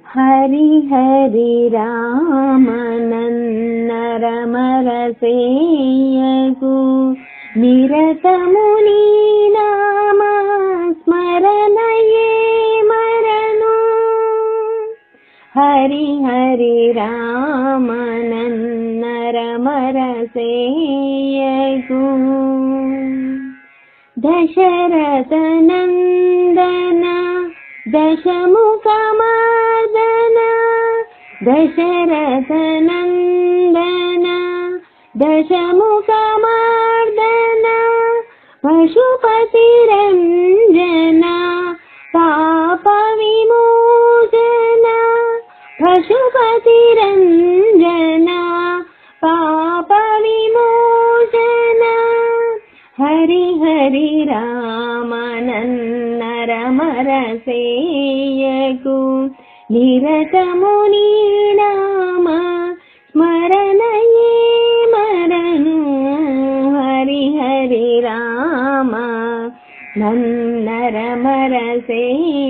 హరి హరి రామనన్నరమరసేయగు నిరతము నీ నామ స్మరణయే మరను. హరి హరి రామనన్నరమరసేయగు దశరథ నందన దశముఖమర్దన దశరథ నందన దశముఖమర్దన పశుపతి రంజన పాప విమోచన పశుపతి రంజన పాప విమోచన. హరి హరి రామనన్నరమరసేయగు నిరతము నీ నామ స్మరణయే మరను. హరి హరి రామ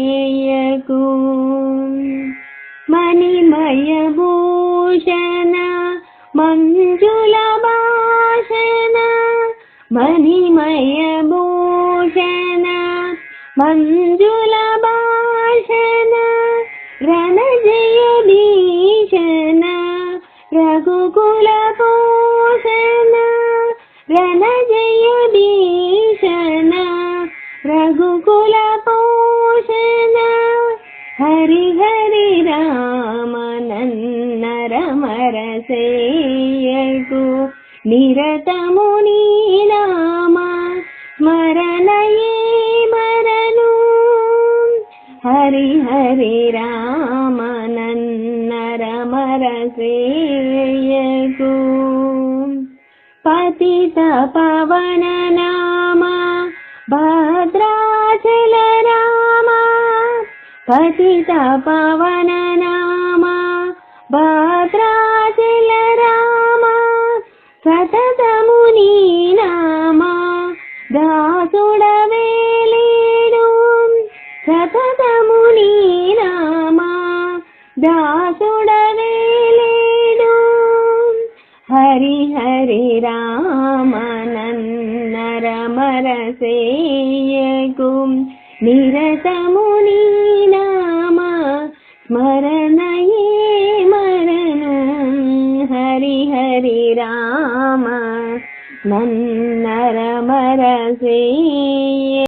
నన్నరమరసేయగు మణిమయ భూషణ మంజుల భాషణ మణిమయ భూషణ మంజుల భాషణ రణజయ భీషణ రఘుకుల పోషణ రణజయ భీషణ రఘుకుల పోషణ. హరి హరి రామనన్నరమరసేయగు నిరతము నీ నామ స్మరణయే మరను. హరి హరి రామనన్నరమరసేయగు పతిత పవన నామ భద్రాచల రామ పతిత పవన నామ భద్రాచల రామ సతతము నీ నామ దాసుడవేలేడు సతతము నీ నామ దాసుడవేలేడు. హరి హరి రామనన్నరమరసేయగు నిరతము నీ నామ స్మర